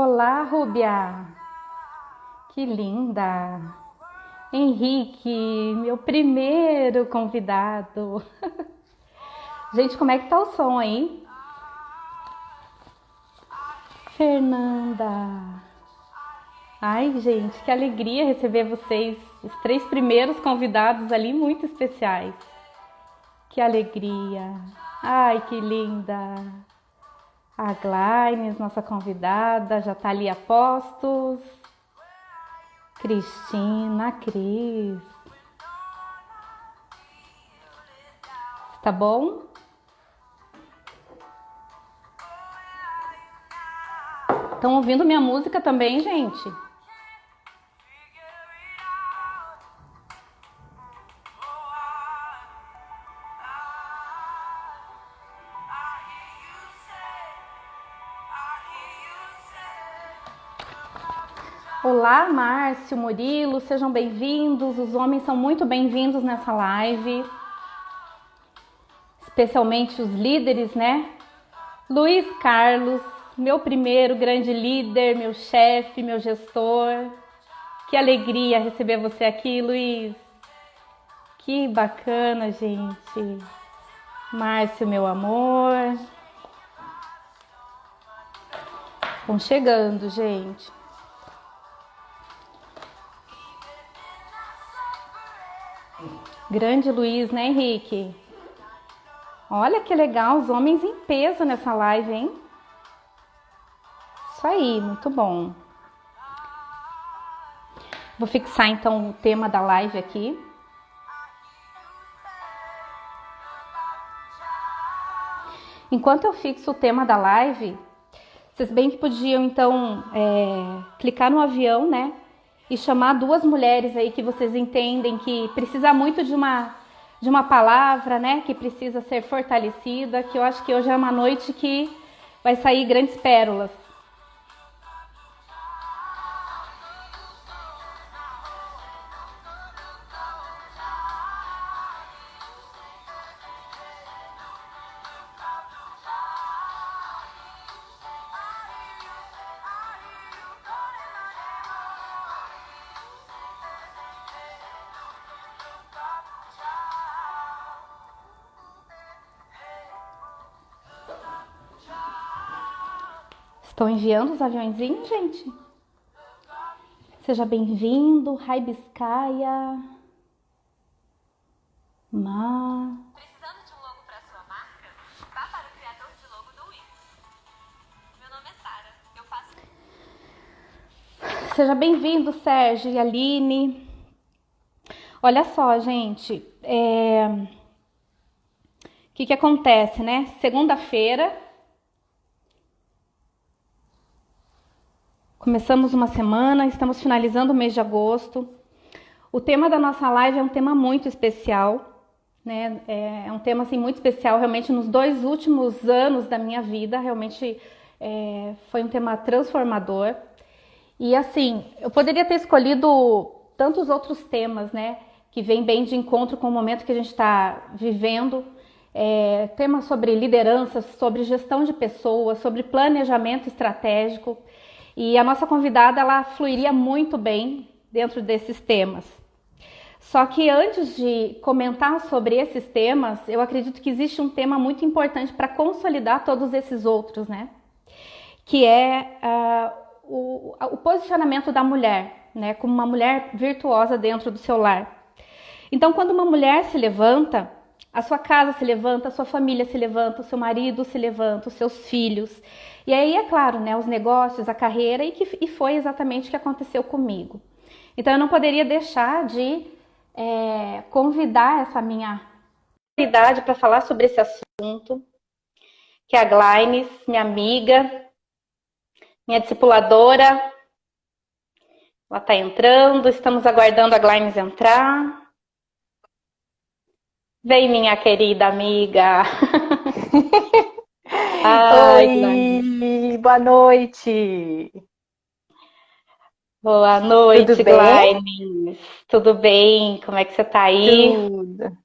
Olá, Rúbia! Que linda! Henrique, meu primeiro convidado. Gente, como é que tá o som aí? Fernanda. Ai, gente, que alegria receber vocês, os três primeiros convidados ali, muito especiais. Que alegria! Ai, que linda! A Glainis, nossa convidada, já tá ali a postos. Cristina, Cris. Tá bom? Estão ouvindo minha música também, gente? Olá, Márcio, Murilo, sejam bem-vindos. Os homens são muito bem-vindos nessa live. Especialmente os líderes, né? Luiz Carlos, meu primeiro grande líder, meu chefe, meu gestor. Que alegria receber você aqui, Luiz. Que bacana, gente. Márcio, meu amor. Vão chegando, gente. Grande Luiz, né, Henrique? Olha que legal, os homens em peso nessa live, hein? Isso aí, muito bom. Vou fixar então o tema da live aqui. Enquanto eu fixo o tema da live, vocês bem que podiam então clicar no avião, né? E chamar duas mulheres aí que vocês entendem que precisa muito de uma palavra, né? Que precisa ser fortalecida, que eu acho que hoje é uma noite que vai sair grandes pérolas. Estão enviando os aviãozinhos, gente? Seja bem-vindo, Raibiscaia. Precisando de um logo para sua marca? Vá para o criador de logo do Wix. Meu nome é Sara. Eu faço. Seja bem-vindo, Sérgio e Aline. Olha só, gente. O que acontece, né? Segunda-feira. Começamos uma semana, estamos finalizando o mês de agosto. O tema da nossa live é um tema muito especial, né? É um tema assim, muito especial, realmente nos 2 últimos anos da minha vida, realmente foi um tema transformador. E assim, eu poderia ter escolhido tantos outros temas, né? Que vêm bem de encontro com o momento que a gente está vivendo. Temas sobre liderança, sobre gestão de pessoas, sobre planejamento estratégico. E a nossa convidada, ela fluiria muito bem dentro desses temas. Só que antes de comentar sobre esses temas, eu acredito que existe um tema muito importante para consolidar todos esses outros, né? Que é o posicionamento da mulher, né? Como uma mulher virtuosa dentro do seu lar. Então, quando uma mulher se levanta, a sua casa se levanta, a sua família se levanta, o seu marido se levanta, os seus filhos. E aí, é claro, né, os negócios, a carreira, e foi exatamente o que aconteceu comigo. Então, eu não poderia deixar de convidar essa minha convidada para falar sobre esse assunto, que é a Glainis, minha amiga, minha discipuladora. Ela está entrando, estamos aguardando a Glainis entrar. Vem, minha querida amiga. Ai, oi, boa noite. Boa noite, Tudo bem? Glainis. Tudo bem? Como é que você tá aí? Tudo.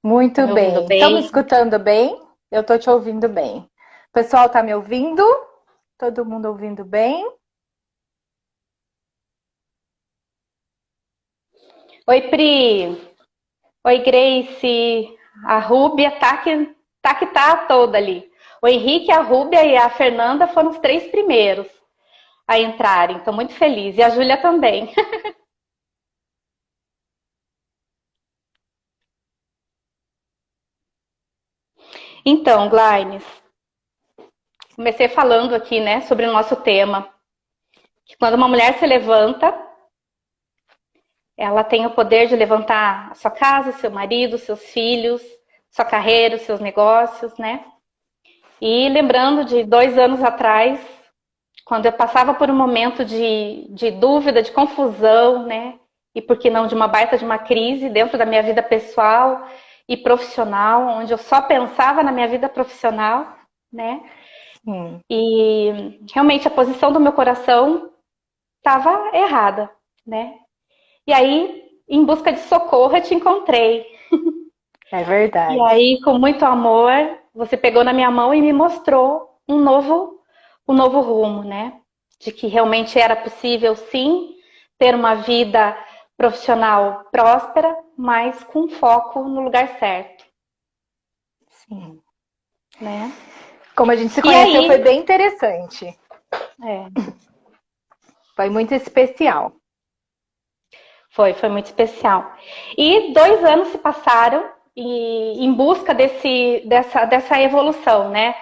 Muito Tá me ouvindo bem. Estão me bem? escutando bem? Eu tô te ouvindo bem. O pessoal tá me ouvindo? Todo mundo ouvindo bem? Oi, Pri. Oi, Grace. A Rúbia tá toda ali. O Henrique, a Rúbia e a Fernanda foram os três primeiros a entrarem. Estou muito feliz. E a Júlia também. Então, Glaimes, comecei falando aqui, né, sobre o nosso tema. Que quando uma mulher se levanta, ela tem o poder de levantar a sua casa, seu marido, seus filhos, sua carreira, seus negócios, né? E lembrando de 2 anos atrás, quando eu passava por um momento de dúvida, de confusão, né? E por que não de uma baita de uma crise dentro da minha vida pessoal e profissional, onde eu só pensava na minha vida profissional, né? E realmente a posição do meu coração estava errada, né? E aí, em busca de socorro, eu te encontrei. É verdade. E aí, com muito amor, você pegou na minha mão e me mostrou um novo rumo, né? De que realmente era possível, sim, ter uma vida profissional próspera, mas com foco no lugar certo, Sim. né? Como a gente se E conheceu, aí, foi bem interessante. é, Foi muito especial. foi muito especial. E 2 anos se passaram e em busca dessa evolução, né?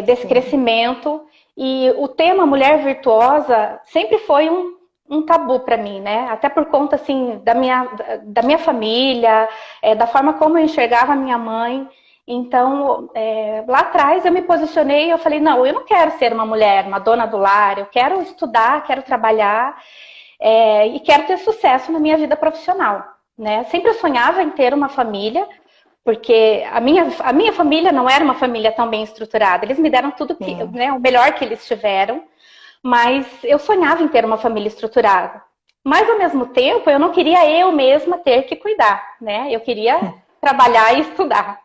Desse Sim. crescimento. E o tema mulher virtuosa sempre foi um tabu para mim, né? Até por conta assim da minha família, da forma como eu enxergava a minha mãe. Então, lá atrás eu me posicionei e eu falei, não, eu não quero ser uma mulher, uma dona do lar, eu quero estudar, quero trabalhar e quero ter sucesso na minha vida profissional, né? Sempre eu sonhava em ter uma família, porque a minha família não era uma família tão bem estruturada. Eles me deram tudo né, o melhor que eles tiveram, mas eu sonhava em ter uma família estruturada. Mas ao mesmo tempo, eu não queria eu mesma ter que cuidar, né? Eu queria trabalhar e estudar.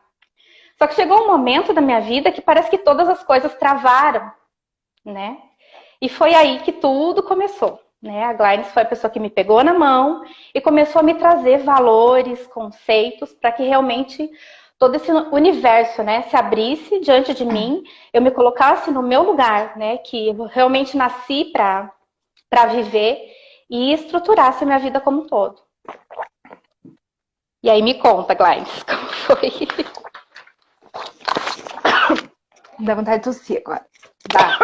Só que chegou um momento da minha vida que parece que todas as coisas travaram, né? E foi aí que tudo começou. Né? A Glines foi a pessoa que me pegou na mão e começou a me trazer valores, conceitos, para que realmente todo esse universo, né, se abrisse diante de mim, eu me colocasse no meu lugar, né, que eu realmente nasci para viver e estruturasse a minha vida como um todo. E aí me conta, Glines, como foi? Dá vontade de tossir agora. Dá.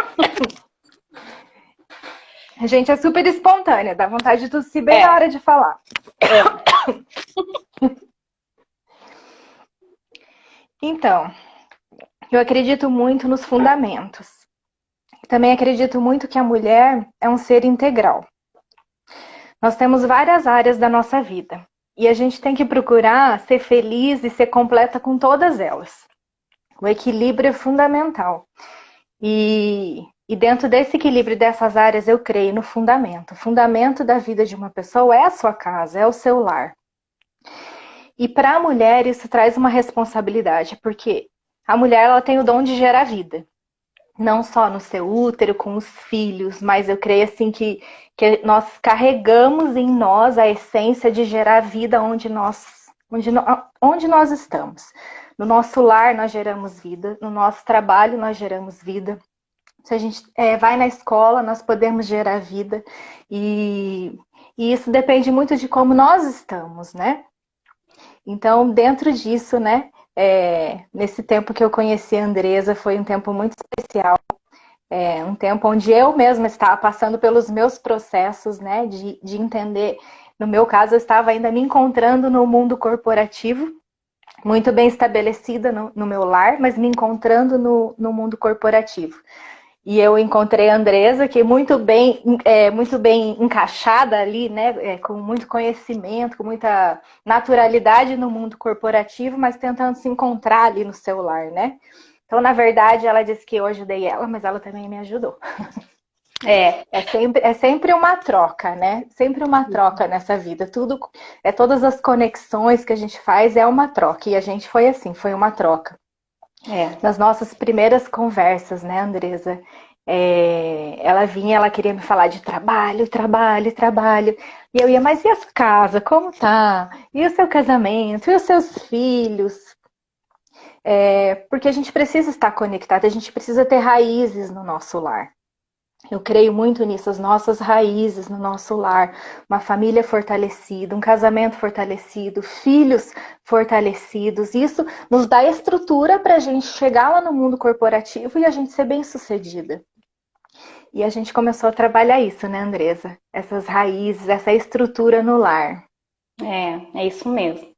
A gente é super espontânea, dá vontade de tossir bem na hora de falar. Então, eu acredito muito nos fundamentos. Também acredito muito que a mulher é um ser integral. Nós temos várias áreas da nossa vida e a gente tem que procurar ser feliz e ser completa com todas elas. O equilíbrio é fundamental. E dentro desse equilíbrio dessas áreas eu creio no fundamento. O fundamento da vida de uma pessoa é a sua casa, é o seu lar. E para a mulher isso traz uma responsabilidade, porque a mulher ela tem o dom de gerar vida. Não só no seu útero, com os filhos, mas eu creio assim que nós carregamos em nós a essência de gerar vida onde nós estamos. No nosso lar nós geramos vida, no nosso trabalho nós geramos vida. Se a gente vai na escola, nós podemos gerar vida. E isso depende muito de como nós estamos, né? Então, dentro disso, né? Nesse tempo que eu conheci a Andresa, foi um tempo muito especial. Um tempo onde eu mesma estava passando pelos meus processos, né? De entender. No meu caso, eu estava ainda me encontrando no mundo corporativo, muito bem estabelecida no meu lar, mas me encontrando no mundo corporativo. E eu encontrei a Andresa, que muito bem encaixada ali, né? Com muito conhecimento, com muita naturalidade no mundo corporativo, mas tentando se encontrar ali no seu lar, né? Então, na verdade, ela disse que eu ajudei ela, mas ela também me ajudou. É sempre uma troca, né? Sempre uma troca nessa vida. Todas as conexões que a gente faz é uma troca. E a gente foi assim, foi uma troca. Nas nossas primeiras conversas, né, Andresa? Ela vinha, ela queria me falar de trabalho, trabalho, trabalho. E eu ia, mas e a casa? Como tá? E o seu casamento? E os seus filhos? Porque a gente precisa estar conectado, a gente precisa ter raízes no nosso lar. Eu creio muito nisso, as nossas raízes no nosso lar, uma família fortalecida, um casamento fortalecido, filhos fortalecidos. Isso nos dá estrutura para a gente chegar lá no mundo corporativo e a gente ser bem-sucedida. E a gente começou a trabalhar isso, né, Andresa? Essas raízes, essa estrutura no lar. É isso mesmo.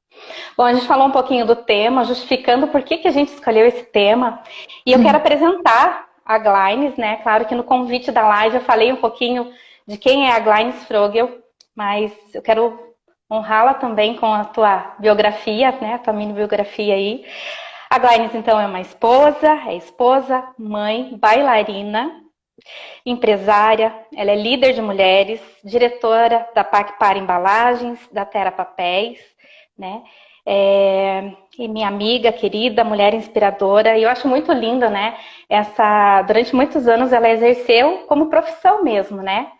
Bom, a gente falou um pouquinho do tema, justificando por que a gente escolheu esse tema. E eu quero apresentar a Glynis, né? Claro que no convite da live eu falei um pouquinho de quem é a Glynis Frogel, mas eu quero honrá-la também com a tua biografia, né? A tua mini biografia aí. A Glynis, então, é esposa, mãe, bailarina, empresária, ela é líder de mulheres, diretora da PAC para Embalagens, da Terra Papéis, né? E minha amiga querida, mulher inspiradora, e eu acho muito linda, né? Durante muitos anos ela exerceu como profissão mesmo, né?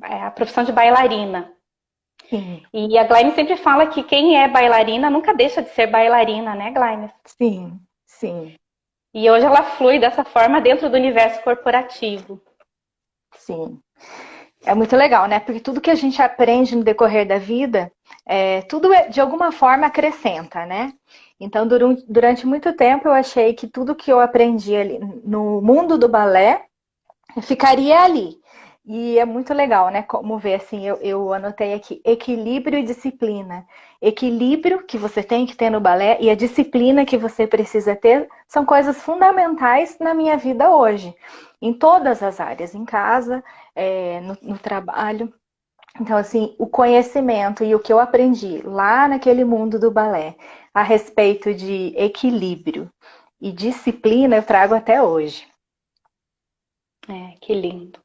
A profissão de bailarina. Sim, E a Glynis sempre fala que quem é bailarina nunca deixa de ser bailarina, né, Glynis? sim, sim, E hoje ela flui dessa forma dentro do universo corporativo. sim. É muito legal, né? Porque tudo que a gente aprende no decorrer da vida, tudo de alguma forma acrescenta, né? Então, durante muito tempo, eu achei que tudo que eu aprendi ali no mundo do balé ficaria ali. E é muito legal, né? Como ver, assim, eu anotei aqui, equilíbrio e disciplina. Equilíbrio que você tem que ter no balé e a disciplina que você precisa ter são coisas fundamentais na minha vida hoje. Em todas as áreas, em casa, no trabalho. Então, assim, o conhecimento e o que eu aprendi lá naquele mundo do balé a respeito de equilíbrio e disciplina eu trago até hoje. Que lindo.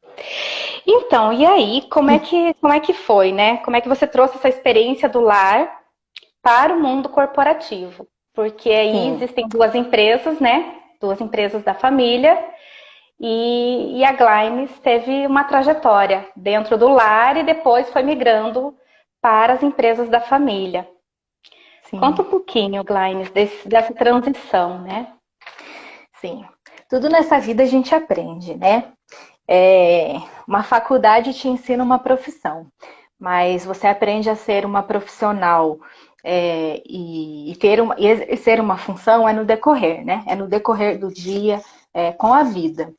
Então, e aí, como é que foi, né? Como é que você trouxe essa experiência do lar para o mundo corporativo? Porque aí Sim. existem duas empresas, né? Duas empresas da família. E a Glynis teve uma trajetória dentro do lar e depois foi migrando para as empresas da família. Conta Sim, um pouquinho, Glynis, dessa transição, né? sim. Tudo nessa vida a gente aprende, né? É, uma faculdade te ensina uma profissão, mas você aprende a ser uma profissional e ser uma função é no decorrer, né? É no decorrer do dia, com a vida.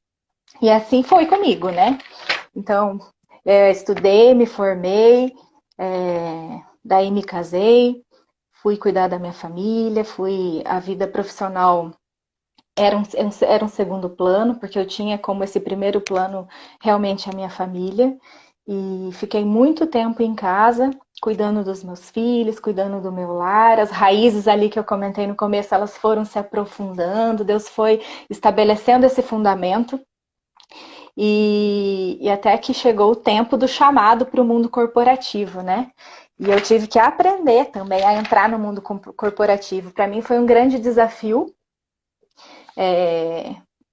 E assim foi comigo, né? Então, estudei, me formei, daí me casei, fui cuidar da minha família, a vida profissional era um segundo plano, porque eu tinha como esse primeiro plano realmente a minha família. E fiquei muito tempo em casa, cuidando dos meus filhos, cuidando do meu lar. As raízes ali que eu comentei no começo, elas foram se aprofundando, Deus foi estabelecendo esse fundamento. E até que chegou o tempo do chamado para o mundo corporativo, né? E eu tive que aprender também a entrar no mundo corporativo. Para mim foi um grande desafio,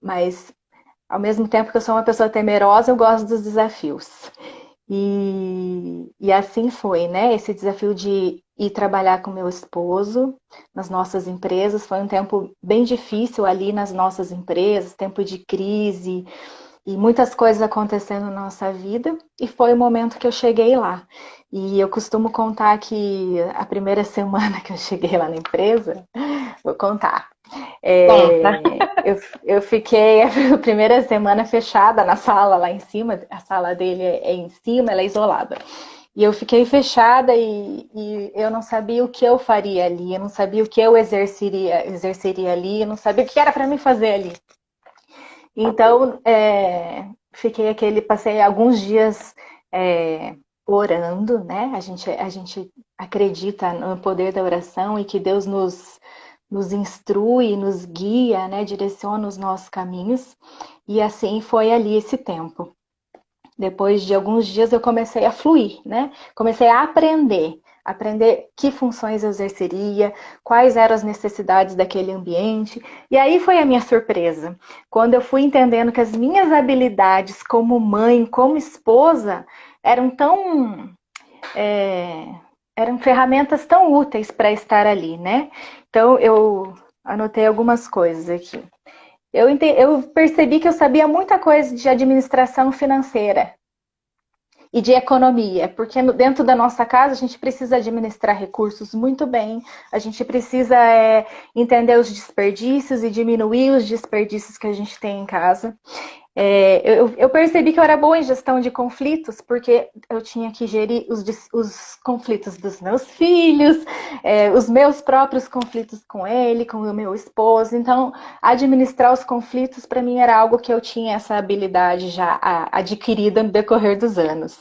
mas ao mesmo tempo que eu sou uma pessoa temerosa, eu gosto dos desafios. E assim foi, né? Esse desafio de ir trabalhar com meu esposo nas nossas empresas foi um tempo bem difícil ali nas nossas empresas, tempo de crise e muitas coisas acontecendo na nossa vida. E foi o momento que eu cheguei lá. E eu costumo contar que a primeira semana que eu cheguei lá na empresa, vou contar. Conta. Eu fiquei a primeira semana fechada na sala lá em cima, a sala dele é em cima, ela é isolada. E eu fiquei fechada e eu não sabia o que eu faria ali, eu não sabia o que eu exerceria ali, eu não sabia o que era para mim fazer ali. Então, passei alguns dias orando, né? A gente acredita no poder da oração e que Deus nos instrui, nos guia, né? Direciona os nossos caminhos. E assim foi ali esse tempo. Depois de alguns dias eu comecei a fluir, né? Comecei a aprender aprender que funções eu exerceria, quais eram as necessidades daquele ambiente. E aí foi a minha surpresa, quando eu fui entendendo que as minhas habilidades como mãe, como esposa, eram tão eram ferramentas tão úteis para estar ali, né? Então eu anotei algumas coisas aqui. Eu percebi que eu sabia muita coisa de administração financeira e de economia, porque dentro da nossa casa a gente precisa administrar recursos muito bem, a gente precisa entender os desperdícios e diminuir os desperdícios que a gente tem em casa. Eu percebi que eu era boa em gestão de conflitos, porque eu tinha que gerir os conflitos dos meus filhos, os meus próprios conflitos com ele, com o meu esposo. Então, administrar os conflitos, para mim, era algo que eu tinha essa habilidade já adquirida no decorrer dos anos.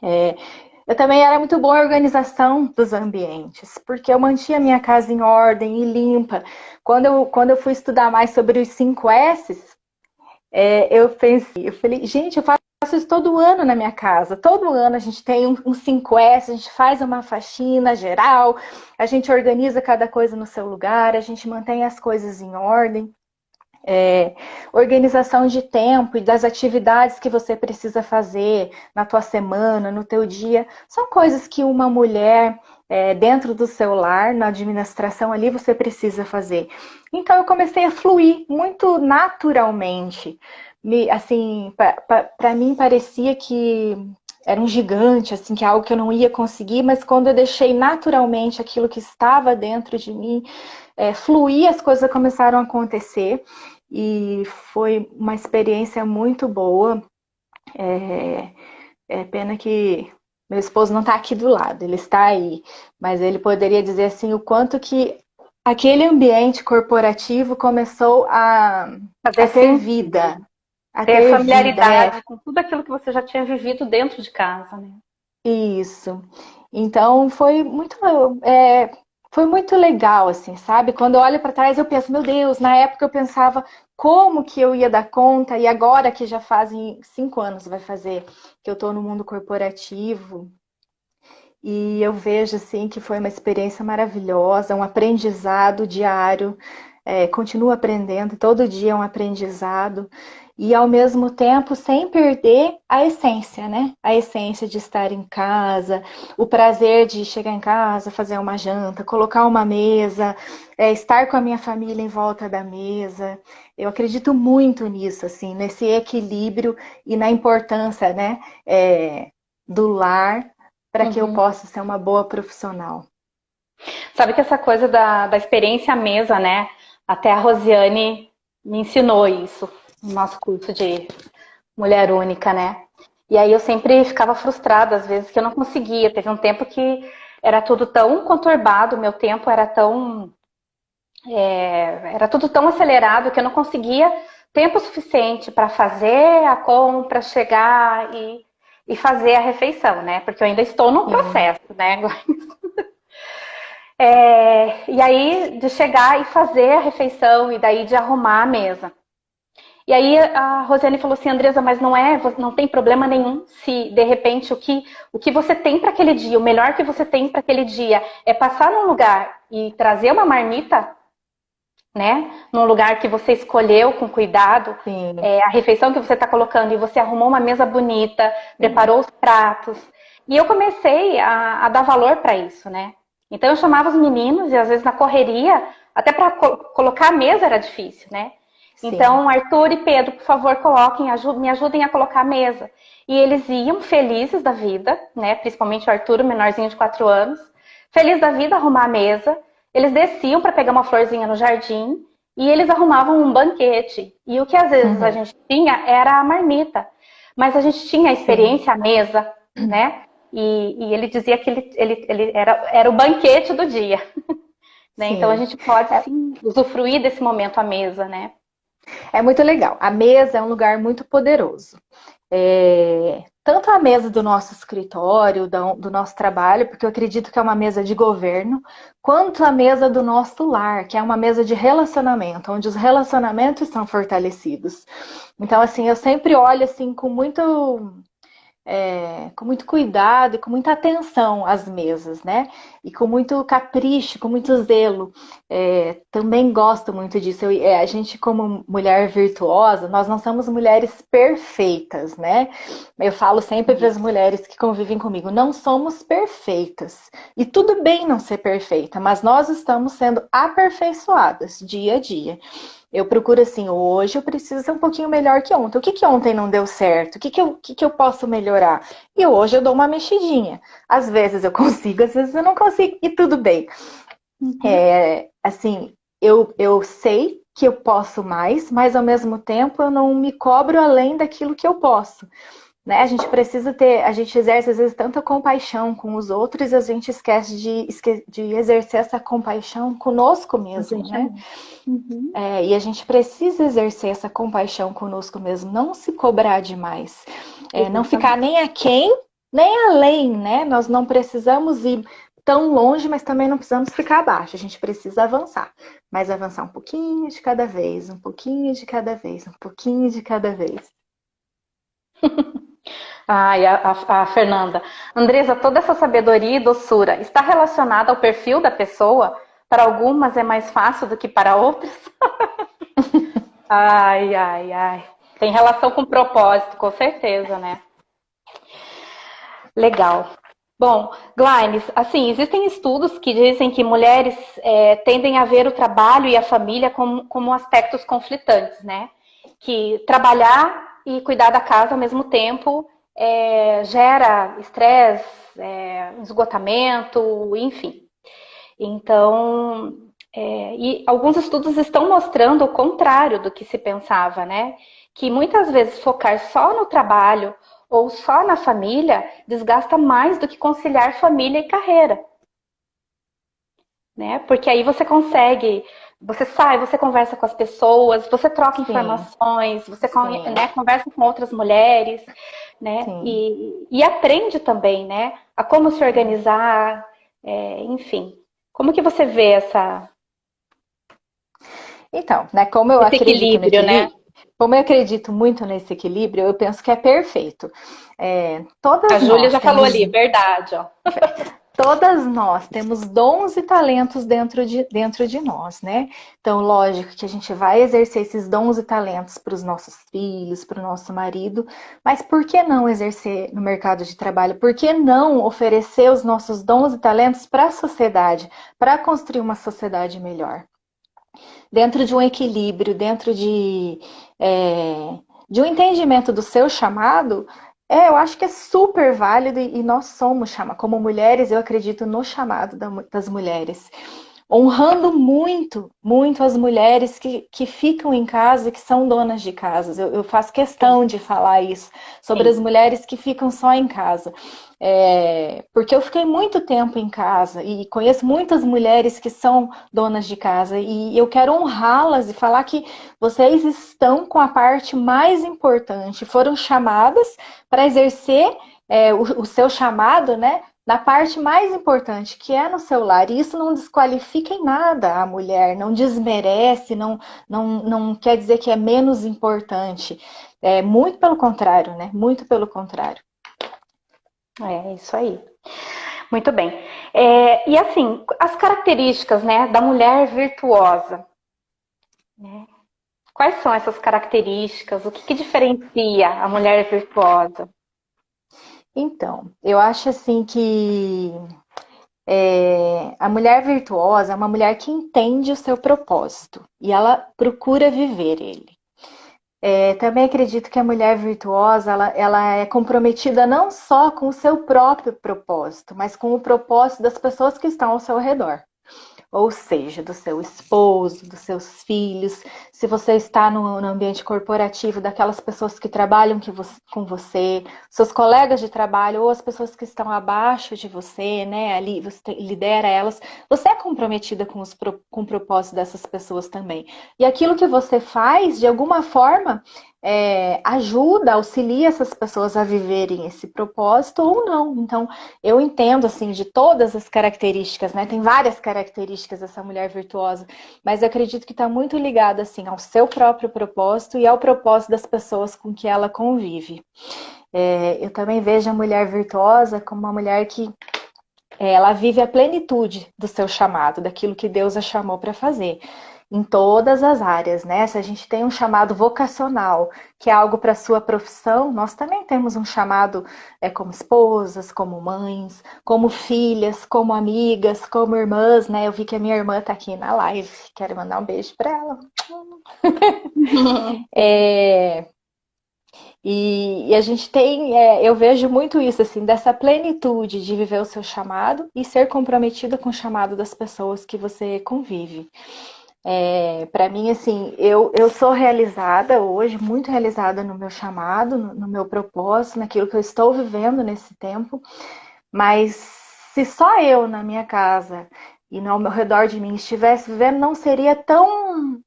Eu também era muito boa em organização dos ambientes, porque eu mantinha minha casa em ordem e limpa. Quando eu fui estudar mais sobre os 5 S's, eu falei, gente, eu faço isso todo ano na minha casa. Todo ano a gente tem um 5S, a gente faz uma faxina geral, a gente organiza cada coisa no seu lugar, a gente mantém as coisas em ordem. Organização de tempo e das atividades que você precisa fazer na tua semana, no teu dia, são coisas que uma mulher dentro do seu lar, na administração ali, você precisa fazer. Então eu comecei a fluir muito naturalmente. Assim, para mim parecia que era um gigante, assim, que é algo que eu não ia conseguir, mas quando eu deixei naturalmente aquilo que estava dentro de mim fluir, as coisas começaram a acontecer e foi uma experiência muito boa. Pena que meu esposo não está aqui do lado, ele está aí, mas ele poderia dizer assim o quanto que aquele ambiente corporativo começou a ter vida, a ter familiaridade com tudo aquilo que você já tinha vivido dentro de casa, né? Isso. Então foi muito legal, assim, sabe? Quando eu olho para trás, eu penso, meu Deus, na época eu pensava como que eu ia dar conta, e agora que já fazem 5 anos, vai fazer, que eu estou no mundo corporativo, e eu vejo, assim, que foi uma experiência maravilhosa, um aprendizado diário, continuo aprendendo, todo dia é um aprendizado, e ao mesmo tempo sem perder a essência, né? A essência de estar em casa, o prazer de chegar em casa, fazer uma janta, colocar uma mesa, estar com a minha família em volta da mesa. Eu acredito muito nisso, assim, nesse equilíbrio e na importância, né, do lar para que eu possa ser uma boa profissional. Sabe que essa coisa da experiência à mesa, né? Até a Rosiane me ensinou isso no nosso curso de Mulher Única, né? E aí eu sempre ficava frustrada, às vezes, que eu não conseguia. Teve um tempo que era tudo tão conturbado, meu tempo era tão... era tudo tão acelerado que eu não conseguia tempo suficiente para fazer a compra, chegar e fazer a refeição, né? Porque eu ainda estou no processo, né? E aí de chegar e fazer a refeição e daí de arrumar a mesa. E aí a Rosiane falou assim, Andresa, mas não tem problema nenhum se de repente o que você tem para aquele dia, o melhor que você tem para aquele dia é passar num lugar e trazer uma marmita, né? Num lugar que você escolheu com cuidado, a refeição que você está colocando e você arrumou uma mesa bonita, preparou os pratos. E eu comecei a dar valor para isso, né? Então eu chamava os meninos e às vezes na correria, até para colocar a mesa era difícil, né? Sim. Então Arthur e Pedro, por favor, me ajudem a colocar a mesa. E eles iam felizes da vida, né? Principalmente o Arthur, o menorzinho de 4 anos, feliz da vida arrumar a mesa. Eles desciam para pegar uma florzinha no jardim e eles arrumavam um banquete. E o que às vezes a gente tinha era a marmita. Mas a gente tinha a experiência à mesa, né? E ele dizia que ele era o banquete do dia. Né? Então a gente pode sim, usufruir desse momento à mesa, né? É muito legal. A mesa é um lugar muito poderoso. Tanto a mesa do nosso escritório, do nosso trabalho, porque eu acredito que é uma mesa de governo, quanto a mesa do nosso lar, que é uma mesa de relacionamento, onde os relacionamentos são fortalecidos. Então, assim, eu sempre olho assim com muito com muito cuidado e com muita atenção às mesas, né? E com muito capricho, com muito zelo. Também gosto muito disso. A gente, como mulher virtuosa, nós não somos mulheres perfeitas, né? Eu falo sempre para as mulheres que convivem comigo, não somos perfeitas. E tudo bem não ser perfeita, mas nós estamos sendo aperfeiçoadas dia a dia. Eu procuro assim, hoje eu preciso ser um pouquinho melhor que ontem. O que ontem não deu certo? O que eu posso melhorar? E hoje eu dou uma mexidinha. Às vezes eu consigo, às vezes eu não consigo, e tudo bem. Assim, eu sei que eu posso mais, mas ao mesmo tempo eu não me cobro além daquilo que eu posso. Né? A gente precisa ter, a gente exerce às vezes tanta compaixão com os outros e a gente esquece de exercer essa compaixão conosco mesmo, né? Uhum. E a gente precisa exercer essa compaixão conosco mesmo, não se cobrar demais, não ficar nem aquém, nem além, né? Nós não precisamos ir tão longe, mas também não precisamos ficar abaixo, a gente precisa avançar, mas avançar um pouquinho de cada vez, um pouquinho de cada vez, um pouquinho de cada vez. Ai, a Fernanda. Andresa, toda essa sabedoria e doçura está relacionada ao perfil da pessoa? Para algumas é mais fácil do que para outras? Ai, ai, ai. Tem relação com propósito, com certeza, né? Legal. Bom, Glainis, assim, existem estudos que dizem que mulheres tendem a ver o trabalho e a família como aspectos conflitantes, né? Que trabalhar e cuidar da casa ao mesmo tempo gera estresse, esgotamento, enfim. Então, e alguns estudos estão mostrando o contrário do que se pensava, né? Que muitas vezes focar só no trabalho ou só na família desgasta mais do que conciliar família e carreira, né? Porque aí você consegue, você sai, você conversa com as pessoas, você troca Sim, informações, você sim, né, conversa com outras mulheres, né? sim. E aprende também, né? A como se organizar, enfim. Como que você vê Então, né, como eu esse acredito no equilíbrio, né? equilíbrio, como eu acredito muito nesse equilíbrio, eu penso que é perfeito. A Todas Júlia nós já falou temos ali, verdade, ó. Todas nós temos dons e talentos dentro de nós, né? Então, lógico que a gente vai exercer esses dons e talentos para os nossos filhos, para o nosso marido, mas por que não exercer no mercado de trabalho? Por que não oferecer os nossos dons e talentos para a sociedade, para construir uma sociedade melhor? Dentro de um equilíbrio, de um entendimento do seu chamado, eu acho que é super válido e nós somos chamados. Como mulheres, eu acredito no chamado das mulheres. Honrando muito, muito as mulheres que ficam em casa e que são donas de casas. Eu faço Sim, questão de falar isso sobre as sim. mulheres que ficam só em casa. Porque eu fiquei muito tempo em casa e conheço muitas mulheres que são donas de casa e eu quero honrá-las e falar que vocês estão com a parte mais importante, foram chamadas para exercer o seu chamado, né? Na parte mais importante, que é no seu lar. E isso não desqualifica em nada a mulher, não desmerece, não quer dizer que é menos importante. Muito pelo contrário, né? Muito pelo contrário. É isso aí. Muito bem. E assim, as características, né, da mulher virtuosa, né? Quais são essas características? O que diferencia a mulher virtuosa? Então, eu acho assim que a mulher virtuosa é uma mulher que entende o seu propósito e ela procura viver ele. Também acredito que a mulher virtuosa ela é comprometida não só com o seu próprio propósito, mas com o propósito das pessoas que estão ao seu redor. Ou seja, do seu esposo, dos seus filhos, se você está no ambiente corporativo, daquelas pessoas que trabalham com você, seus colegas de trabalho ou as pessoas que estão abaixo de você, né? Ali você lidera elas, você é comprometida com o propósito dessas pessoas também. E aquilo que você faz, de alguma forma, ajuda, auxilia essas pessoas a viverem esse propósito ou não. Então, eu entendo, assim, de todas as características, né? Tem várias características dessa mulher virtuosa, mas eu acredito que está muito ligado, assim, ao seu próprio propósito e ao propósito das pessoas com que ela convive. Eu também vejo a mulher virtuosa como uma mulher que ela vive a plenitude do seu chamado, daquilo que Deus a chamou para fazer. Em todas as áreas, né? Se a gente tem um chamado vocacional, que é algo para a sua profissão, nós também temos um chamado como esposas, como mães, como filhas, como amigas, como irmãs, né? Eu vi que a minha irmã está aqui na live, quero mandar um beijo para ela. É, e a gente tem, eu vejo muito isso, assim, dessa plenitude de viver o seu chamado e ser comprometida com o chamado das pessoas que você convive. Para mim, assim, eu sou realizada hoje, muito realizada no meu chamado, no meu propósito, naquilo que eu estou vivendo nesse tempo, mas se só eu na minha casa e ao meu redor de mim estivesse vivendo, não seria tão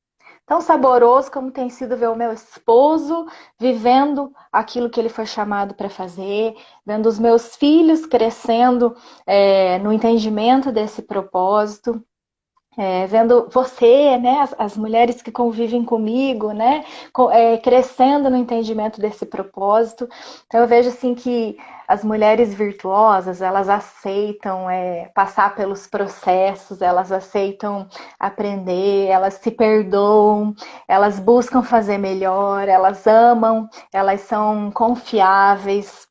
saboroso como tem sido ver o meu esposo vivendo aquilo que ele foi chamado para fazer, vendo os meus filhos crescendo no entendimento desse propósito. Vendo você, né, as mulheres que convivem comigo, né, crescendo no entendimento desse propósito. Então eu vejo assim que as mulheres virtuosas, elas aceitam passar pelos processos, elas aceitam aprender, elas se perdoam, elas buscam fazer melhor, elas amam, elas são confiáveis,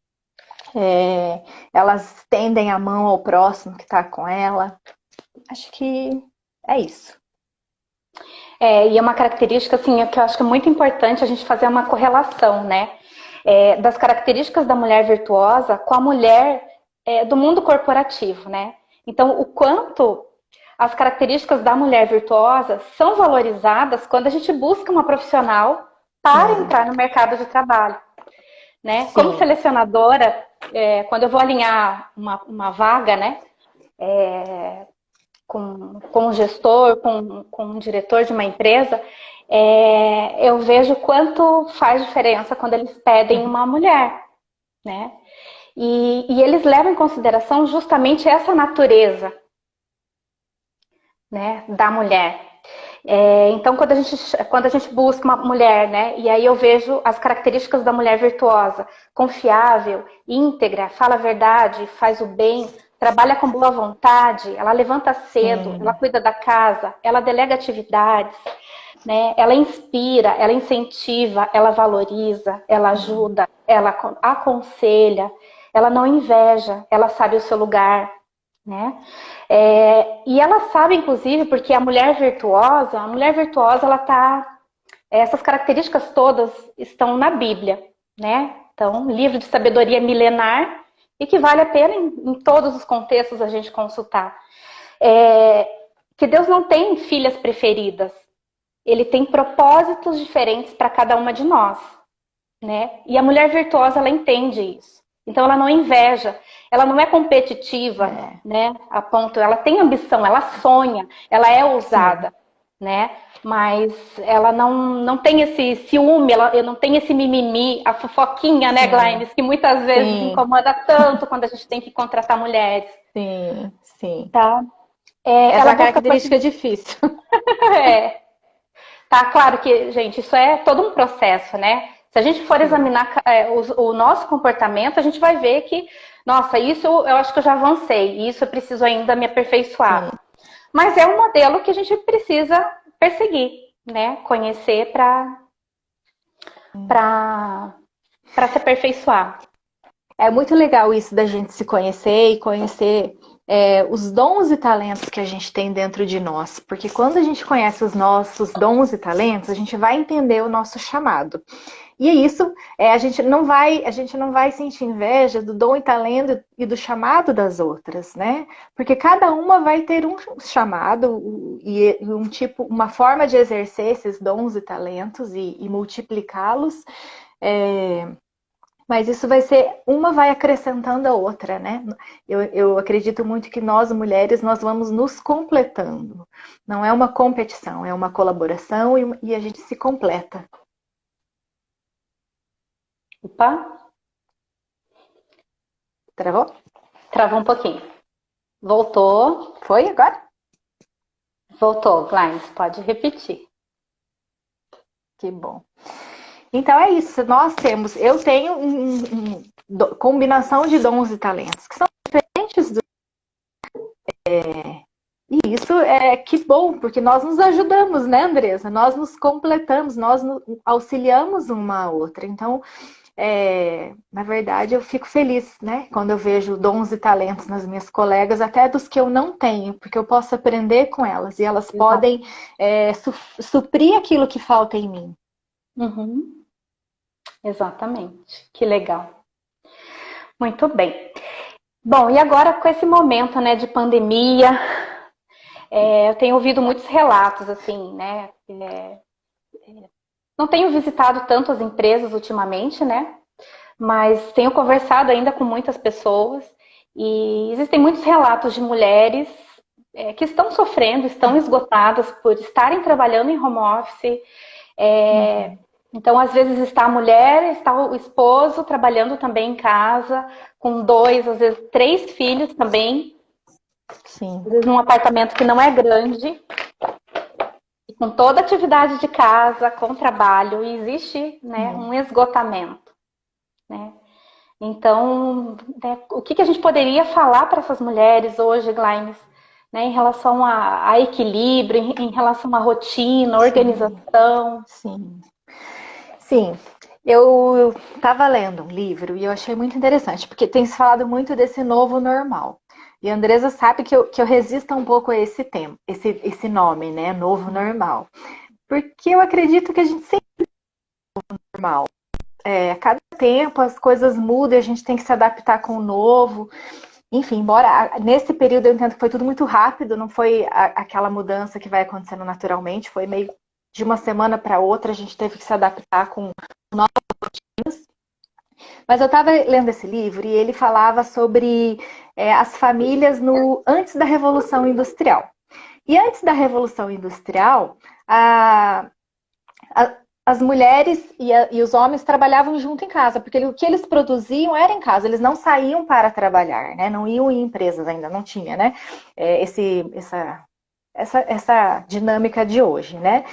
elas estendem a mão ao próximo que está com ela. Acho que é isso. E é uma característica assim, que eu acho que é muito importante a gente fazer uma correlação, né? Das características da mulher virtuosa com a mulher do mundo corporativo, né? Então, o quanto as características da mulher virtuosa são valorizadas quando a gente busca uma profissional para entrar no mercado de trabalho, né? Sim. Como selecionadora, quando eu vou alinhar uma vaga, né? Com um gestor, com um diretor de uma empresa, eu vejo quanto faz diferença quando eles pedem uma mulher, né? E eles levam em consideração justamente essa natureza, né, da mulher. Então, quando a gente busca uma mulher, né, e aí eu vejo as características da mulher virtuosa, confiável, íntegra, fala a verdade, faz o bem, trabalha com boa vontade, ela levanta cedo, ela cuida da casa, ela delega atividades, né, ela inspira, ela incentiva, ela valoriza, ela ajuda, ela aconselha, ela não inveja, ela sabe o seu lugar, né? E ela sabe, inclusive, porque a mulher virtuosa, ela tá. Essas características todas estão na Bíblia, né? Então, um livro de sabedoria milenar e que vale a pena em todos os contextos a gente consultar. Que Deus não tem filhas preferidas, ele tem propósitos diferentes para cada uma de nós, né? E a mulher virtuosa, ela entende isso. Então, ela não inveja, ela não é competitiva, né? A ponto, ela tem ambição, ela sonha, ela é ousada, né? Mas ela não tem esse ciúme, ela não tem esse mimimi, a fofoquinha, né, Glaimes, que muitas vezes incomoda tanto quando a gente tem que contratar mulheres. Sim. Tá? Essa é uma característica difícil. Tá, claro que, gente, isso é todo um processo, né? Se a gente for examinar o nosso comportamento, a gente vai ver que, nossa, isso eu acho que eu já avancei, isso eu preciso ainda me aperfeiçoar. Mas é um modelo que a gente precisa perseguir, né? Conhecer para se aperfeiçoar. É muito legal isso da gente se conhecer e conhecer os dons e talentos que a gente tem dentro de nós. Porque quando a gente conhece os nossos dons e talentos, a gente vai entender o nosso chamado. E é isso, a gente não vai sentir inveja do dom e talento e do chamado das outras, né? Porque cada uma vai ter um chamado e uma forma de exercer esses dons e talentos e multiplicá-los. Mas isso uma vai acrescentando a outra, né? Eu acredito muito que nós, mulheres, nós vamos nos completando. Não é uma competição, é uma colaboração e a gente se completa. Opa! Travou? Travou um pouquinho. Voltou. Foi agora? Voltou, Glaimes, pode repetir. Que bom. Então é isso, eu tenho combinação de dons e talentos que são diferentes e isso é que bom, porque nós nos ajudamos, né, Andressa? Nós nos completamos, auxiliamos uma a outra. Então, na verdade, eu fico feliz, né, quando eu vejo dons e talentos nas minhas colegas, até dos que eu não tenho, porque eu posso aprender com elas e elas podem suprir aquilo que falta em mim. Uhum. Exatamente. Que legal. Muito bem. Bom, e agora com esse momento, né, de pandemia, eu tenho ouvido muitos relatos, assim, né? Não tenho visitado tanto as empresas ultimamente, né? Mas tenho conversado ainda com muitas pessoas e existem muitos relatos de mulheres que estão sofrendo, estão esgotadas por estarem trabalhando em home office. Então, às vezes está a mulher, está o esposo trabalhando também em casa, com 2, às vezes 3 filhos também. Sim. Às vezes num apartamento que não é grande, e com toda a atividade de casa, com trabalho, e existe, né, um esgotamento, né? Então, né, o que a gente poderia falar para essas mulheres hoje, Glaimes, né, em relação a equilíbrio, em relação à rotina, organização? Sim. Sim. Eu estava lendo um livro e eu achei muito interessante, porque tem se falado muito desse novo normal. E a Andresa sabe que eu resisto um pouco a esse tema, esse nome, né? Novo normal. Porque eu acredito que a gente sempre é normal. A cada tempo as coisas mudam e a gente tem que se adaptar com o novo. Enfim, embora nesse período eu entendo que foi tudo muito rápido, não foi aquela mudança que vai acontecendo naturalmente, foi meio de uma semana para outra, a gente teve que se adaptar com novas rotinas. Mas eu estava lendo esse livro e ele falava sobre as famílias antes da Revolução Industrial. E antes da Revolução Industrial, as mulheres e os homens trabalhavam junto em casa, porque o que eles produziam era em casa, eles não saíam para trabalhar, né? Não iam em empresas, ainda não tinha, né? Essa dinâmica de hoje, né?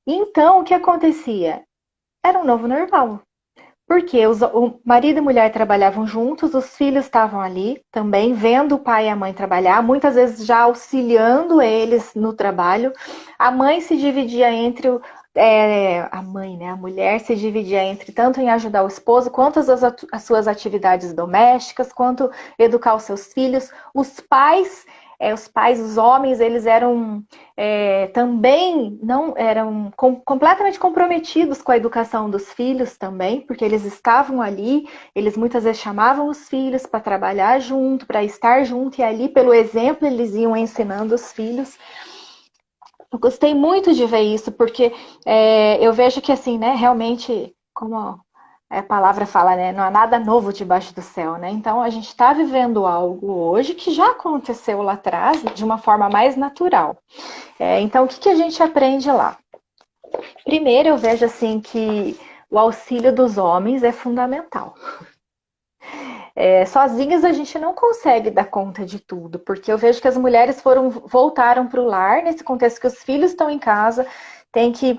Então, o que acontecia? Era um novo normal. Porque o marido e mulher trabalhavam juntos, os filhos estavam ali também, vendo o pai e a mãe trabalhar, muitas vezes já auxiliando eles no trabalho. A mãe se dividia entre a mãe, né? A mulher se dividia entre tanto em ajudar o esposo, quanto as suas atividades domésticas, quanto educar os seus filhos. Os homens, eles eram também não eram completamente comprometidos com a educação dos filhos também, porque eles estavam ali, eles muitas vezes chamavam os filhos para trabalhar junto, para estar junto, e ali, pelo exemplo, eles iam ensinando os filhos. Eu gostei muito de ver isso, porque eu vejo que, assim, né, realmente, como a palavra fala, né, não há nada novo debaixo do céu, né? Então, a gente está vivendo algo hoje que já aconteceu lá atrás, de uma forma mais natural. Então, o que a gente aprende lá? Primeiro, eu vejo, assim, que o auxílio dos homens é fundamental. Sozinhas a gente não consegue dar conta de tudo, porque eu vejo que as mulheres voltaram para o lar, nesse contexto que os filhos estão em casa, tem que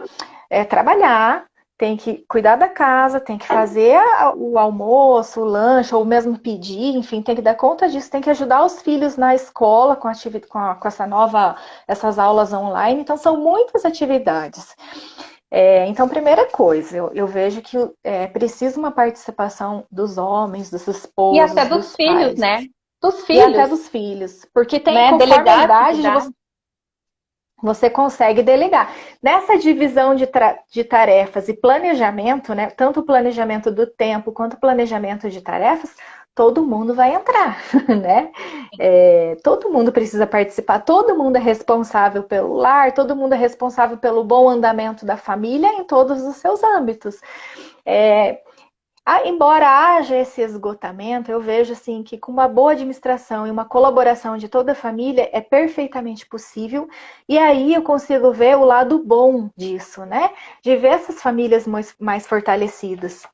trabalhar, tem que cuidar da casa, tem que fazer o almoço, o lanche, ou mesmo pedir, enfim, tem que dar conta disso, tem que ajudar os filhos na escola com essas aulas online, então são muitas atividades. Então, primeira coisa, eu vejo que é preciso uma participação dos homens, dos esposos, E até dos dos filhos, pais. né? Dos E até filhos, dos filhos. Porque tem, né? conforme a Delegar idade, atividade. você consegue delegar. Nessa divisão de tarefas e planejamento, né? Tanto o planejamento do tempo quanto o planejamento de tarefas, todo mundo vai entrar, né? Todo mundo precisa participar, todo mundo é responsável pelo lar, todo mundo é responsável pelo bom andamento da família em todos os seus âmbitos. Embora haja esse esgotamento, eu vejo assim que com uma boa administração e uma colaboração de toda a família é perfeitamente possível. E aí eu consigo ver o lado bom disso, né? De ver essas famílias mais fortalecidas.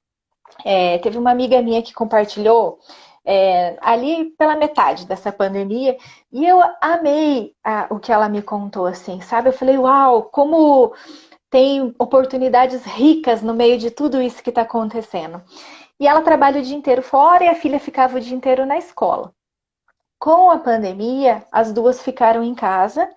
Teve uma amiga minha que compartilhou ali pela metade dessa pandemia e eu amei o que ela me contou, assim, sabe? Eu falei, uau, como tem oportunidades ricas no meio de tudo isso que está acontecendo. E ela trabalha o dia inteiro fora e a filha ficava o dia inteiro na escola. Com a pandemia, as duas ficaram em casa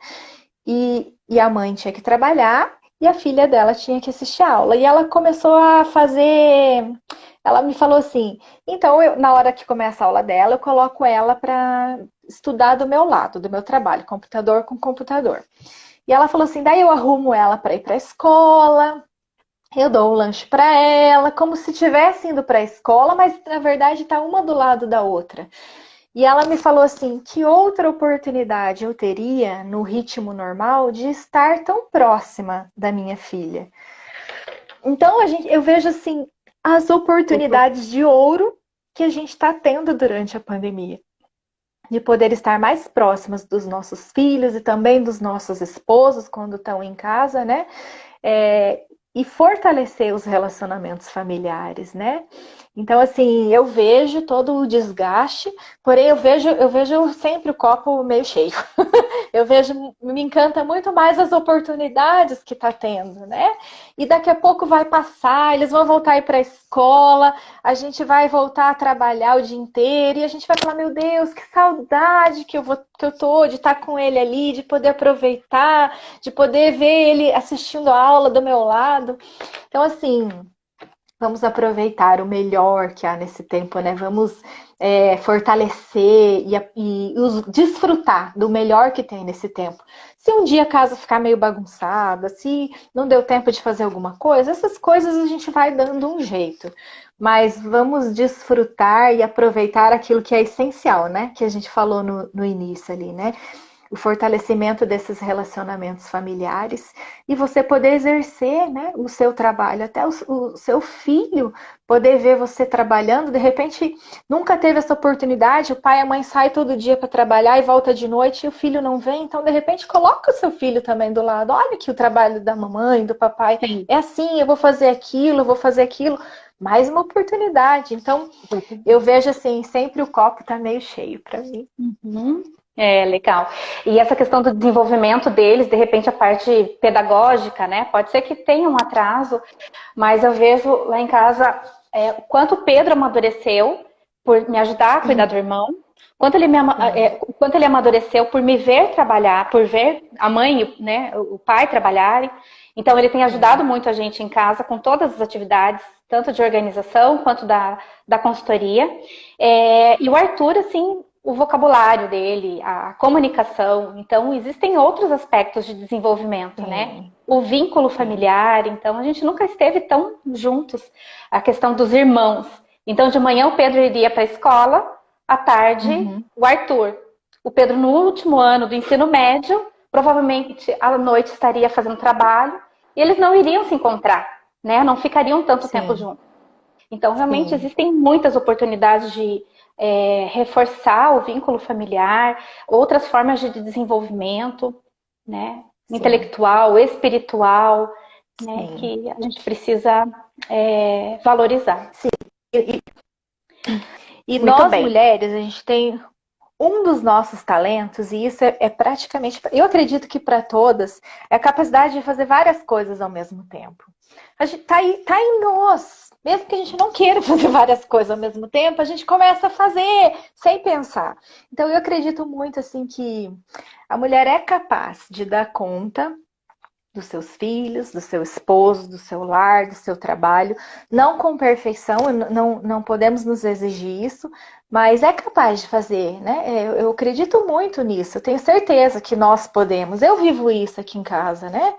e a mãe tinha que trabalhar e a filha dela tinha que assistir a aula. E ela começou a fazer. Ela me falou assim: então, na hora que começa a aula dela, eu coloco ela para estudar do meu lado, do meu trabalho, computador com computador. E ela falou assim: daí eu arrumo ela para ir para a escola. Eu dou o lanche para ela, como se estivesse indo para a escola, mas na verdade está uma do lado da outra. E ela me falou assim, que outra oportunidade eu teria no ritmo normal de estar tão próxima da minha filha. Então eu vejo assim as oportunidades de ouro que a gente está tendo durante a pandemia. De poder estar mais próximas dos nossos filhos e também dos nossos esposos quando estão em casa, né? E fortalecer os relacionamentos familiares, né? Então, assim, eu vejo todo o desgaste, porém eu vejo sempre o copo meio cheio. Eu vejo, me encanta muito mais as oportunidades que está tendo, né? E daqui a pouco vai passar, eles vão voltar a ir para a escola, a gente vai voltar a trabalhar o dia inteiro e a gente vai falar, meu Deus, que saudade que eu tô de estar com ele ali, de poder aproveitar, de poder ver ele assistindo a aula do meu lado. Então, assim, vamos aproveitar o melhor que há nesse tempo, né? Vamos fortalecer e desfrutar do melhor que tem nesse tempo. Se um dia a casa ficar meio bagunçada, se não deu tempo de fazer alguma coisa, essas coisas a gente vai dando um jeito. Mas vamos desfrutar e aproveitar aquilo que é essencial, né? Que a gente falou no início ali, né? O fortalecimento desses relacionamentos familiares e você poder exercer, né, o seu trabalho, até o seu filho poder ver você trabalhando, de repente nunca teve essa oportunidade, o pai e a mãe saem todo dia para trabalhar e volta de noite e o filho não vem, então de repente coloca o seu filho também do lado, olha que o trabalho da mamãe, do papai, Sim. é assim, eu vou fazer aquilo, mais uma oportunidade, então eu vejo assim, sempre o copo tá meio cheio para mim. Uhum. É, legal. E essa questão do desenvolvimento deles, de repente a parte pedagógica, né? Pode ser que tenha um atraso, mas eu vejo lá em casa o quanto o Pedro amadureceu por me ajudar a cuidar do irmão, quanto ele amadureceu por me ver trabalhar, por ver a mãe, né, o pai trabalharem. Então ele tem ajudado muito a gente em casa com todas as atividades, tanto de organização quanto da consultoria. E o Arthur, assim, o vocabulário dele, a comunicação. Então, existem outros aspectos de desenvolvimento, né? O vínculo familiar. Então, a gente nunca esteve tão juntos. A questão dos irmãos. Então, de manhã o Pedro iria para a escola, à tarde o Arthur. O Pedro, no último ano do ensino médio, provavelmente à noite estaria fazendo trabalho. E eles não iriam se encontrar, né? Não ficariam tanto tempo juntos. Então, realmente, existem muitas oportunidades de reforçar o vínculo familiar, outras formas de desenvolvimento, né? Intelectual, espiritual, né? Que a gente precisa valorizar. Sim. E nós, mulheres, a gente tem um dos nossos talentos, e isso é praticamente, eu acredito que para todas, é a capacidade de fazer várias coisas ao mesmo tempo. A gente tá em nós. Mesmo que a gente não queira fazer várias coisas ao mesmo tempo, a gente começa a fazer sem pensar. Então eu acredito muito assim que a mulher é capaz de dar conta dos seus filhos, do seu esposo, do seu lar, do seu trabalho, não com perfeição, não podemos nos exigir isso, mas é capaz de fazer, né? Eu acredito muito nisso, eu tenho certeza que nós podemos. Eu vivo isso aqui em casa, né?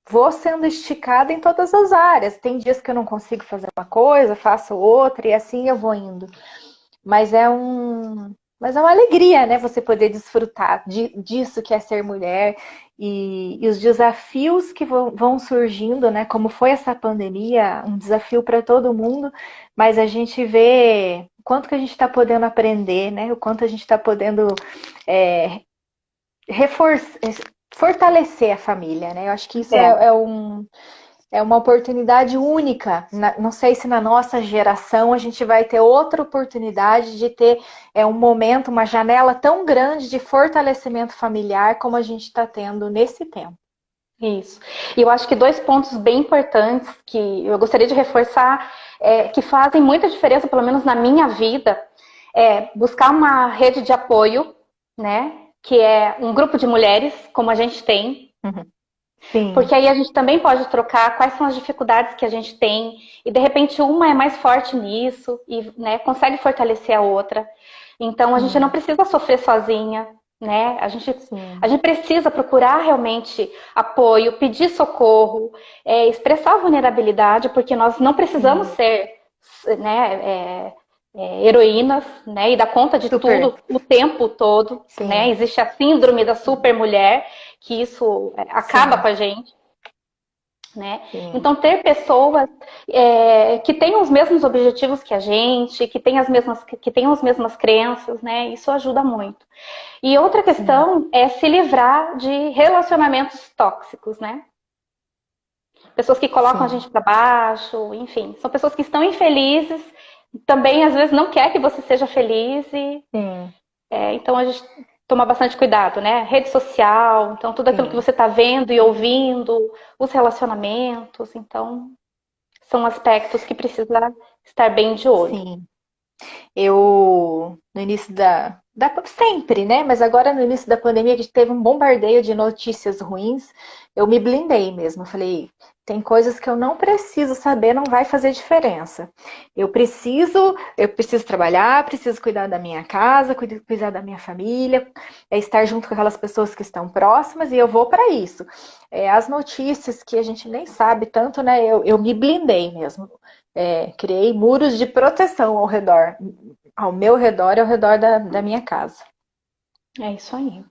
Vou sendo esticada em todas as áreas. Tem dias que eu não consigo fazer uma coisa, faço outra e assim eu vou indo. Mas é uma alegria, né? Você poder desfrutar disso que é ser mulher e os desafios que vão surgindo, né? Como foi essa pandemia, um desafio para todo mundo, mas a gente vê o quanto que a gente está podendo aprender, né? O quanto a gente está podendo fortalecer a família, né? Eu acho que isso é uma oportunidade única. Não sei se na nossa geração a gente vai ter outra oportunidade de ter um momento, uma janela tão grande de fortalecimento familiar como a gente está tendo nesse tempo. Isso. E eu acho que dois pontos bem importantes que eu gostaria de reforçar, que fazem muita diferença, pelo menos na minha vida, é buscar uma rede de apoio, né? Que é um grupo de mulheres, como a gente tem, Uhum. Sim, porque aí a gente também pode trocar quais são as dificuldades que a gente tem, e de repente uma é mais forte nisso, e né, consegue fortalecer a outra. Então a gente não sim, precisa sofrer sozinha, né? A sim. gente precisa procurar realmente apoio, pedir socorro, expressar a vulnerabilidade, porque nós não precisamos Sim. ser, né, heroínas, né, e dar conta de Super. tudo o tempo todo, né? Sim, Existe a síndrome da supermulher, que isso acaba com sim, a gente, né? sim, Então ter pessoas que tenham os mesmos objetivos que a gente, que tenham as mesmas crenças, né? Isso ajuda muito. E outra sim, questão é se livrar de relacionamentos tóxicos, né? Pessoas que colocam a sim, gente para baixo, enfim, são pessoas que estão infelizes, também às vezes não quer que você seja feliz e sim, então a gente toma bastante cuidado, né? Rede social, então tudo aquilo que sim, você está vendo e ouvindo, os relacionamentos, então são aspectos que precisa estar bem de olho. sim. Eu, no início sempre, né? Mas agora no início da pandemia, que teve um bombardeio de notícias ruins, eu me blindei mesmo. Eu falei, tem coisas que eu não preciso saber, não vai fazer diferença. Eu preciso trabalhar, preciso cuidar da minha casa, cuidar da minha família, estar junto com aquelas pessoas que estão próximas, e eu vou para isso. As notícias que a gente nem sabe tanto, né? Eu me blindei mesmo. Criei muros de proteção ao meu redor e ao redor da minha casa. É isso aí,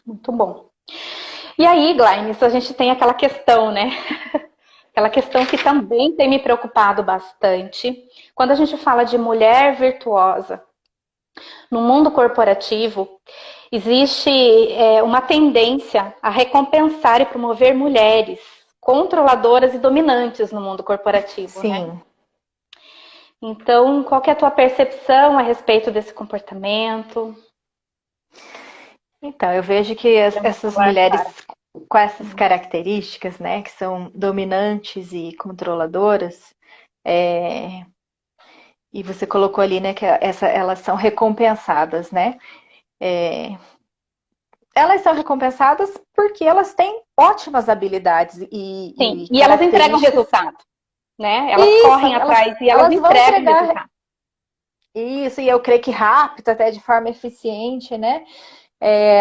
muito bom. E aí, Glainis, a gente tem aquela questão, né? Aquela questão que também tem me preocupado bastante. Quando a gente fala de mulher virtuosa no mundo corporativo, existe uma tendência a recompensar e promover mulheres controladoras e dominantes no mundo corporativo, né? Sim. Então, qual que é a tua percepção a respeito desse comportamento? Então, eu vejo que Podemos essas falar, mulheres claro. com essas características, né, que são dominantes e controladoras, é, e você colocou ali, né, que elas são recompensadas, né? É, Elas são recompensadas porque elas têm ótimas habilidades Sim, e e elas entregam características. resultado, né? Elas Isso, correm elas, atrás e elas elas vão entregam entregar resultado. isso, e eu creio que rápido, até de forma eficiente, né?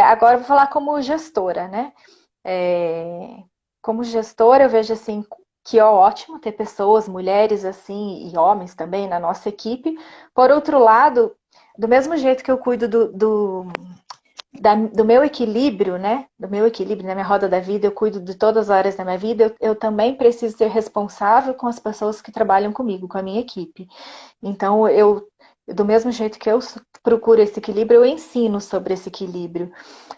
Agora eu vou falar como gestora, né? É, Como gestora, eu vejo assim que é ótimo ter pessoas, mulheres assim, e homens também na nossa equipe. Por outro lado, do mesmo jeito que eu cuido do meu equilíbrio, né? Do meu equilíbrio na minha roda da vida, eu cuido de todas as áreas da minha vida, eu também preciso ser responsável com as pessoas que trabalham comigo, com a minha equipe. Então, do mesmo jeito que eu procuro esse equilíbrio, eu ensino sobre esse equilíbrio.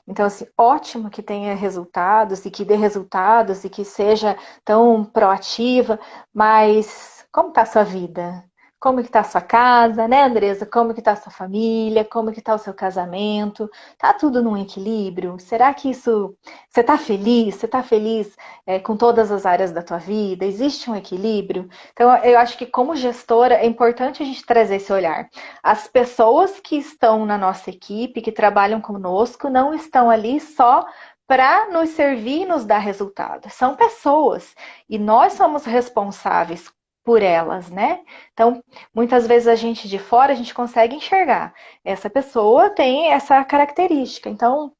Então, assim, ótimo que tenha resultados e que dê resultados e que seja tão proativa, mas como está a sua vida? Como que está a sua casa, né, Andresa? Como que está a sua família? Como que está o seu casamento? Tá tudo num equilíbrio? Será que isso... Você está feliz? Você está feliz com todas as áreas da tua vida? Existe um equilíbrio? Então, eu acho que como gestora é importante a gente trazer esse olhar. As pessoas que estão na nossa equipe, que trabalham conosco, não estão ali só para nos servir e nos dar resultado. São pessoas e nós somos responsáveis por elas, né? Então, muitas vezes a gente de fora a gente consegue enxergar. Essa pessoa tem essa característica. Então,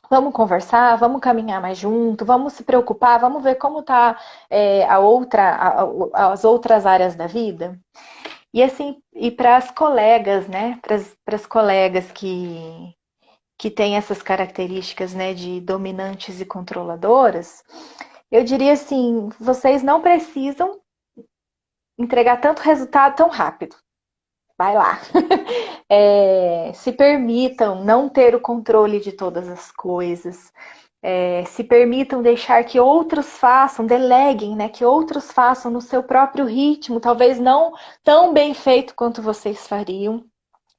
vamos conversar, vamos caminhar mais junto, vamos se preocupar, vamos ver como está as outras áreas da vida. E assim, e para as colegas, né? Para as colegas que têm essas características, né, de dominantes e controladoras, eu diria assim, vocês não precisam entregar tanto resultado tão rápido. Vai lá. Se permitam não ter o controle de todas as coisas. Se permitam deixar que outros façam, deleguem, né? Que outros façam no seu próprio ritmo, talvez não tão bem feito quanto vocês fariam.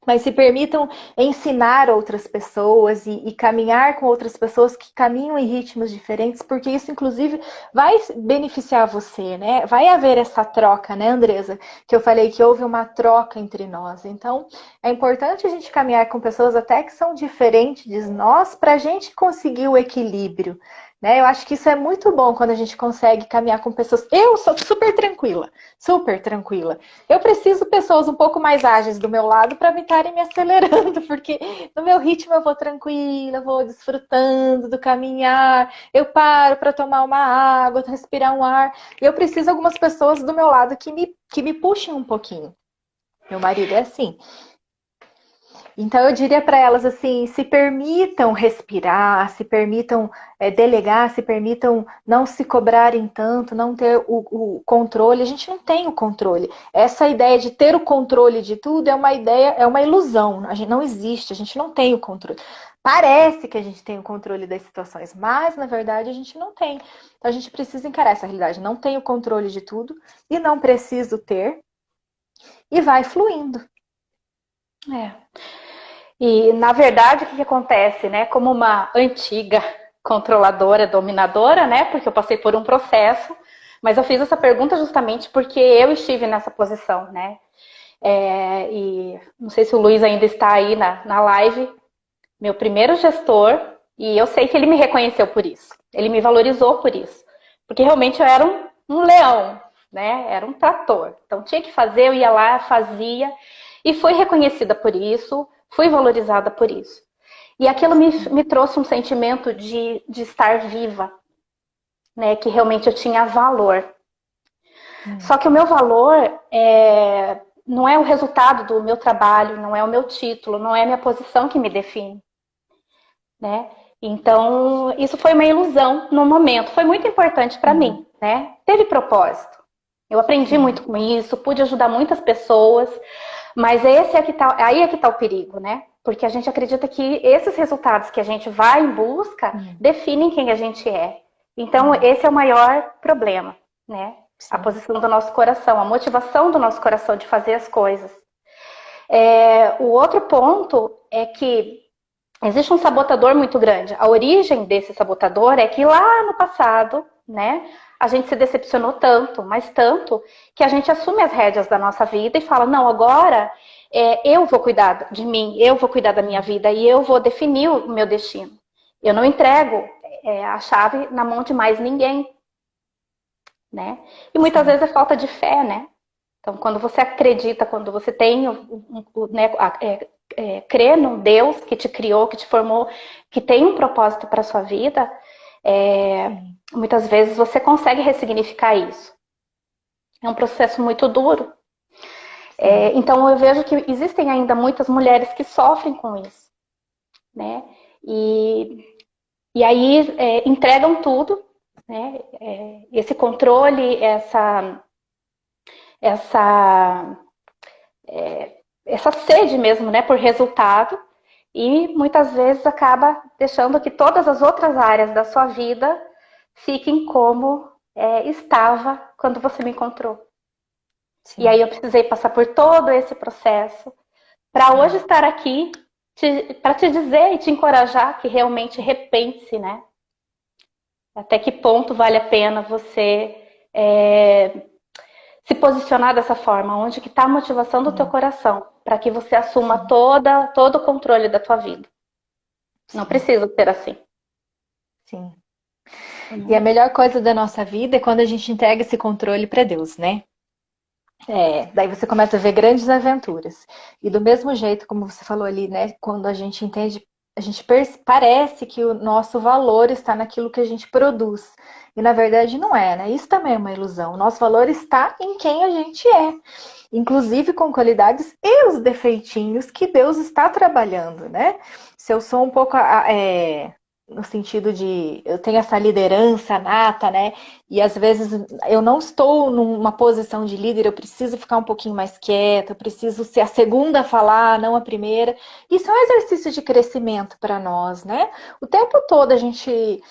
mas se permitam ensinar outras pessoas e caminhar com outras pessoas que caminham em ritmos diferentes, porque isso, inclusive, vai beneficiar você, né? Vai haver essa troca, né, Andresa? Que eu falei que houve uma troca entre nós. Então, é importante a gente caminhar com pessoas até que são diferentes de nós, para a gente conseguir o equilíbrio. Né? Eu acho que isso é muito bom quando a gente consegue caminhar com pessoas. Eu sou super tranquila, super tranquila. Eu preciso de pessoas um pouco mais ágeis do meu lado para me estarem me acelerando, porque no meu ritmo eu vou tranquila, vou desfrutando do caminhar, eu paro para tomar uma água, respirar um ar. E eu preciso de algumas pessoas do meu lado que me puxem um pouquinho. Meu marido é assim. Então eu diria para elas assim, se permitam respirar, se permitam delegar, se permitam não se cobrarem tanto, não ter o controle. A gente não tem o controle. Essa ideia de ter o controle de tudo é uma ideia, é uma ilusão. A gente não existe, a gente não tem o controle. Parece que a gente tem o controle das situações, mas na verdade a gente não tem. Então a gente precisa encarar essa realidade. Não tenho controle de tudo e não preciso ter, e vai fluindo. É. E, na verdade, o que acontece, né? Como uma antiga controladora, dominadora, né? Porque eu passei por um processo, mas eu fiz essa pergunta justamente porque eu estive nessa posição, né? E não sei se o Luiz ainda está aí na live, meu primeiro gestor, e eu sei que ele me reconheceu por isso, ele me valorizou por isso, porque realmente eu era um leão, né? Era um trator, então tinha que fazer, eu ia lá, fazia, e fui reconhecida por isso, fui valorizada por isso. E aquilo me trouxe um sentimento de estar viva, né? Que realmente eu tinha valor. Só que o meu valor não é o resultado do meu trabalho, não é o meu título, não é a minha posição que me define, né? Então, isso foi uma ilusão no momento. Foi muito importante para mim, né? Teve propósito. Eu aprendi muito com isso, pude ajudar muitas pessoas, mas aí é que tá o perigo, né? Porque a gente acredita que esses resultados que a gente vai em busca definem quem a gente é. Então, esse é o maior problema, né? A posição do nosso coração, a motivação do nosso coração de fazer as coisas. O outro ponto é que existe um sabotador muito grande. A origem desse sabotador é que lá no passado, né, a gente se decepcionou tanto, mas tanto, que a gente assume as rédeas da nossa vida e fala, não, agora eu vou cuidar de mim, eu vou cuidar da minha vida e eu vou definir o meu destino. Eu não entrego a chave na mão de mais ninguém, né? E muitas vezes é falta de fé, né? Então, quando você acredita, quando você tem, né, crê num Deus que te criou, que te formou, que tem um propósito para a sua vida, muitas vezes você consegue ressignificar isso. É um processo muito duro. Então, eu vejo que existem ainda muitas mulheres que sofrem com isso, né? E aí entregam tudo, né? Esse controle, essa sede mesmo, né, por resultado, e muitas vezes acaba deixando que todas as outras áreas da sua vida fiquem como estava quando você me encontrou. Sim. E aí eu precisei passar por todo esse processo para hoje estar aqui para te dizer e te encorajar que realmente repense, né? Até que ponto vale a pena você se posicionar dessa forma, onde que está a motivação do teu coração, para que você assuma todo o controle da tua vida. Não precisa ser assim. Sim. E a melhor coisa da nossa vida é quando a gente entrega esse controle para Deus, né? Daí você começa a ver grandes aventuras. E do mesmo jeito, como você falou ali, né? Quando a gente entende, a gente parece que o nosso valor está naquilo que a gente produz. E na verdade não é, né? Isso também é uma ilusão. O nosso valor está em quem a gente é. Inclusive com qualidades e os defeitinhos que Deus está trabalhando, né? Se eu sou um pouco no sentido de eu tenho essa liderança nata, né? E às vezes eu não estou numa posição de líder, eu preciso ficar um pouquinho mais quieta, eu preciso ser a segunda a falar, não a primeira. Isso é um exercício de crescimento para nós, né? O tempo todo a gente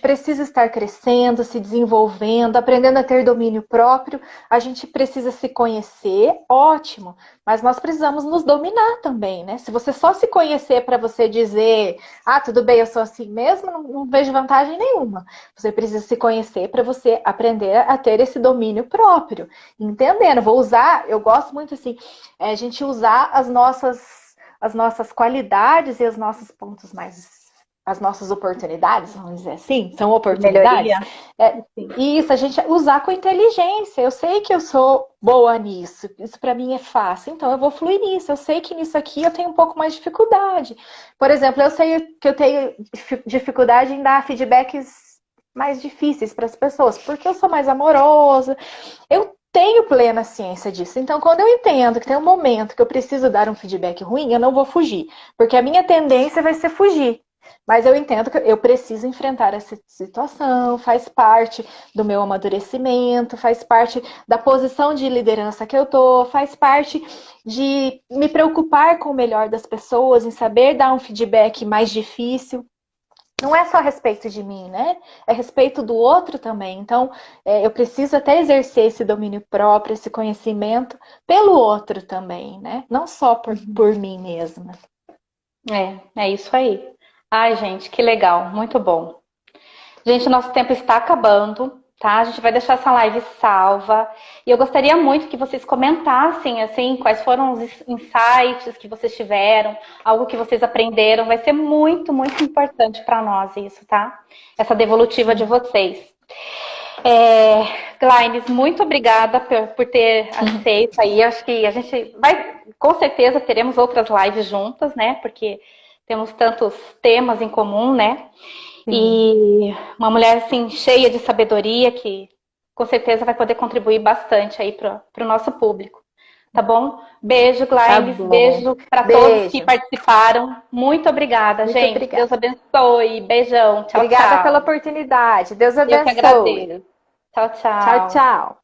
precisa estar crescendo, se desenvolvendo, aprendendo a ter domínio próprio. A gente precisa se conhecer, ótimo, mas nós precisamos nos dominar também, né? Se você só se conhecer para você dizer, ah, tudo bem, eu sou assim mesmo, não vejo vantagem nenhuma. Você precisa se conhecer para você aprender a ter esse domínio próprio. Entendendo, vou usar, eu gosto muito assim, a gente usar as nossas qualidades e os nossos pontos mais, as nossas oportunidades, vamos dizer assim, são oportunidades. Melhoria. Sim. Isso, a gente usar com inteligência. Eu sei que eu sou boa nisso, isso para mim é fácil, então eu vou fluir nisso. Eu sei que nisso aqui eu tenho um pouco mais de dificuldade. Por exemplo, eu sei que eu tenho dificuldade em dar feedbacks mais difíceis para as pessoas, porque eu sou mais amorosa. Eu tenho plena ciência disso. Então, quando eu entendo que tem um momento que eu preciso dar um feedback ruim, eu não vou fugir, porque a minha tendência vai ser fugir. Mas eu entendo que eu preciso enfrentar essa situação, faz parte do meu amadurecimento, faz parte da posição de liderança que eu tô, faz parte de me preocupar com o melhor das pessoas, em saber dar um feedback mais difícil. Não é só a respeito de mim, né? É a respeito do outro também. Então, eu preciso até exercer esse domínio próprio, esse conhecimento pelo outro também, né? Não só por mim mesma. É isso aí. Ai, gente, que legal, muito bom. Gente, o nosso tempo está acabando, tá? A gente vai deixar essa live salva. E eu gostaria muito que vocês comentassem, assim, quais foram os insights que vocês tiveram, algo que vocês aprenderam. Vai ser muito, muito importante para nós isso, tá? Essa devolutiva de vocês. Glaines, muito obrigada por ter aceito aí. Acho que a gente vai, com certeza, teremos outras lives juntas, né? Porque temos tantos temas em comum, né? E uma mulher assim cheia de sabedoria que com certeza vai poder contribuir bastante aí para o nosso público. Tá bom? Beijo, Glaines. Tá bom. Beijo para todos que participaram. Muito obrigada, Muito gente. obrigada. Deus abençoe. Beijão. Tchau, Obrigada tchau. pela oportunidade. Deus Eu que abençoe. agradeço. Tchau, tchau. Tchau, tchau.